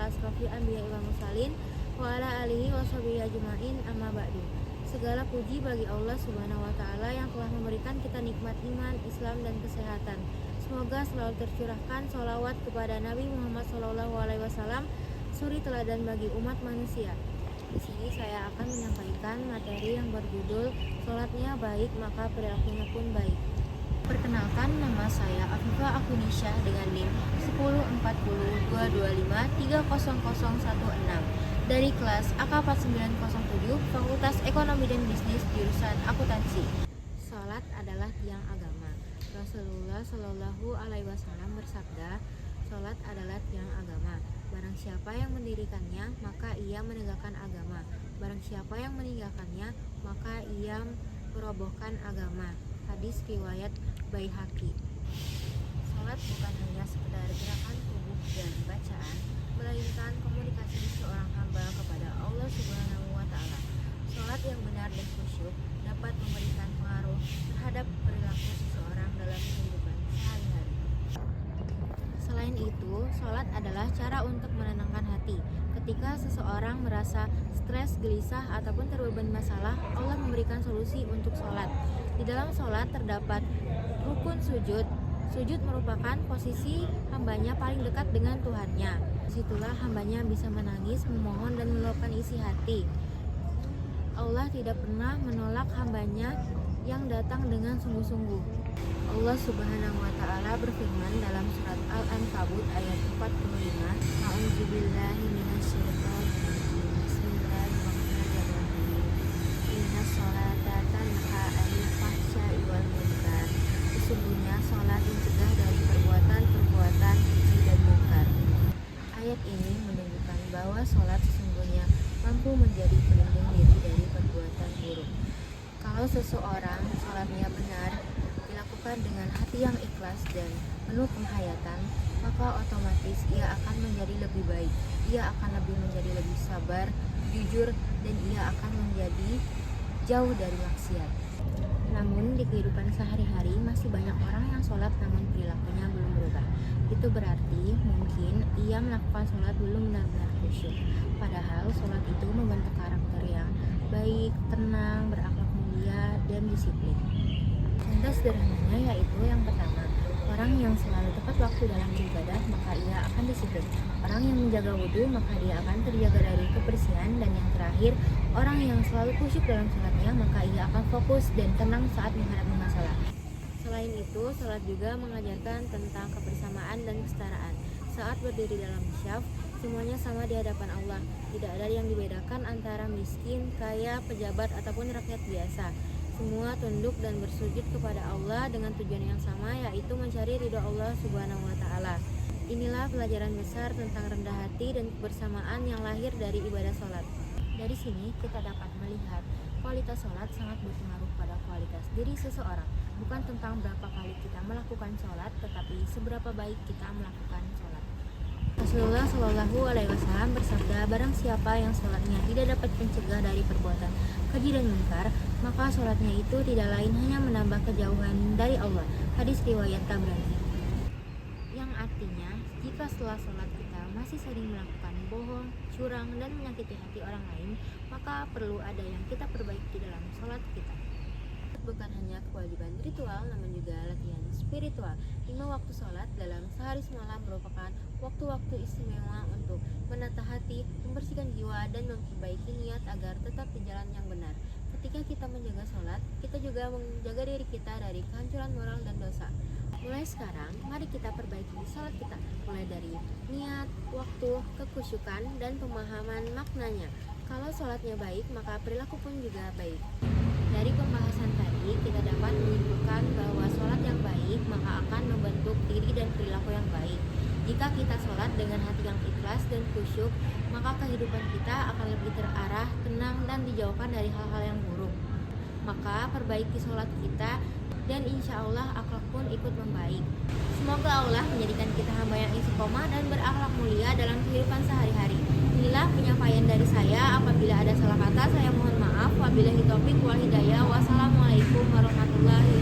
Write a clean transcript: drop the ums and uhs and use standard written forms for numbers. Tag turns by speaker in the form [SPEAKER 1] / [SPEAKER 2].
[SPEAKER 1] ala asrofil anbiya'i wal mursalin wa ala alihi wa sahbihi ajma'in amma ba'du. Segala puji bagi Allah Subhanahu wa taala yang telah memberikan kita nikmat iman, Islam dan kesehatan. Semoga selalu tercurahkan sholawat kepada Nabi Muhammad SAW, suri teladan bagi umat manusia. Di sini saya akan menyampaikan materi yang berjudul sholatnya baik maka perilakunya pun baik. Perkenalkan, nama saya Afifah Akunisha dengan NIM 1040225300016 dari kelas AK4907 Fakultas Ekonomi dan Bisnis jurusan Akuntansi. Sholat adalah tiang agama. Rasulullah Shallallahu Alaihi Wasallam bersabda, sholat adalah tiang agama. Barang siapa yang mendirikannya, maka ia menegakkan agama. Barang siapa yang meninggalkannya, maka ia merobohkan agama. Hadis riwayat Baihaqi. Sholat bukan hanya sekedar gerakan tubuh dan bacaan, melainkan komunikasi seorang hamba kepada Allah Subhanahu wa taala. Sholat yang benar dan khusyuk dapat memberikan pengaruh terhadap perilaku seseorang dalam kehidupan sehari-hari. Selain itu, sholat adalah cara untuk menenangkan hati. Ketika seseorang merasa stres, gelisah, ataupun terbeban masalah, Allah memberikan solusi untuk sholat. Di dalam sholat terdapat rukun sujud. Sujud merupakan posisi hambanya paling dekat dengan Tuhannya. Disitulah hambanya bisa menangis, memohon, dan meluapkan isi hati. Allah tidak pernah menolak hambanya yang datang dengan sungguh-sungguh. Allah Subhanahu wa taala berfirman dalam surat Al-Ankabut ayat 45, A'udzubillahi minasyaitonirrajim. Bismillahirrahmanirrahim. Innas sholata tanha 'anil fahsya'i wal munkar. Sesungguhnya salat mencegah dari perbuatan-perbuatan keji dan munkar. Ayat ini menunjukkan bahwa salat sesungguhnya mampu menjadi pelindung diri dari perbuatan buruk. Kalau seseorang salatnya benar, dilakukan dengan hati yang ikhlas dan penuh penghayatan, maka otomatis ia akan menjadi lebih baik. Ia akan menjadi lebih sabar, jujur, dan ia akan menjadi jauh dari maksiat. Namun di kehidupan sehari-hari masih banyak orang yang sholat namun perilakunya belum berubah. Itu berarti mungkin ia melakukan sholat belum benar-benar khusyuk. Padahal sholat itu membentuk karakter yang baik, tenang, berakhlak mulia, dan disiplin. Contoh sederhananya yaitu yang pertama, orang yang selalu tepat waktu dalam ibadah maka ia akan disiplin. Orang yang menjaga wudhu maka dia akan terjaga dari kebersihan. Dan yang terakhir, orang yang selalu khusyuk dalam sholatnya maka ia akan fokus dan tenang saat menghadapi masalah. Selain itu, sholat juga mengajarkan tentang kebersamaan dan kesetaraan. Saat berdiri dalam syaf, semuanya sama di hadapan Allah. Tidak ada yang dibedakan antara miskin, kaya, pejabat, ataupun rakyat biasa. Semua tunduk dan bersujud kepada Allah dengan tujuan yang sama, yaitu mencari ridho Allah Subhanahu wa taala. Inilah pelajaran besar tentang rendah hati dan kebersamaan yang lahir dari ibadah sholat. Dari sini kita dapat melihat kualitas sholat sangat berpengaruh pada kualitas diri seseorang. Bukan tentang berapa kali kita melakukan sholat, tetapi seberapa baik kita melakukan sholat. Rasulullah Shallallahu Alaihi Wasallam bersabda, barang siapa yang sholatnya tidak dapat mencegah dari perbuatan keji dan munkar, maka sholatnya itu tidak lain hanya menambah kejauhan dari Allah. Hadis riwayat Tabrani. Yang artinya, jika setelah sholat kita masih sering melakukan bohong, curang, dan menyakiti hati orang lain, maka perlu ada yang kita perbaiki dalam sholat kita. Bukan hanya kewajiban ritual, namun juga latihan spiritual. 5 waktu sholat dalam sehari semalam merupakan waktu-waktu istimewa untuk menata hati, membersihkan jiwa, dan memperbaiki niat agar tetap di jalan yang benar. Ketika kita menjaga sholat, kita juga menjaga diri kita dari kehancuran moral dan dosa. Mulai sekarang, mari kita perbaiki sholat kita, mulai dari niat, waktu, kekhusyukan, dan pemahaman maknanya. Kalau sholatnya baik, maka perilaku pun juga baik. Dari pembahasan tadi, kita dapat menyimpulkan bahwa sholat yang baik maka akan membentuk diri dan perilaku yang baik. Jika kita sholat dengan hati yang ikhlas dan khusyuk, maka kehidupan kita akan lebih terarah, tenang, dan dijauhkan dari hal-hal yang buruk. Maka perbaiki sholat kita, dan insya Allah akhlak pun ikut membaik. Semoga Allah menjadikan kita hamba yang istiqomah dan berakhlak mulia dalam kehidupan sehari-hari. Inilah penyampaian dari saya. Apabila ada salah kata, saya mohon maaf. Wabillahi taufiq wal hidayah. Wassalamualaikum warahmatullahi wabarakatuh.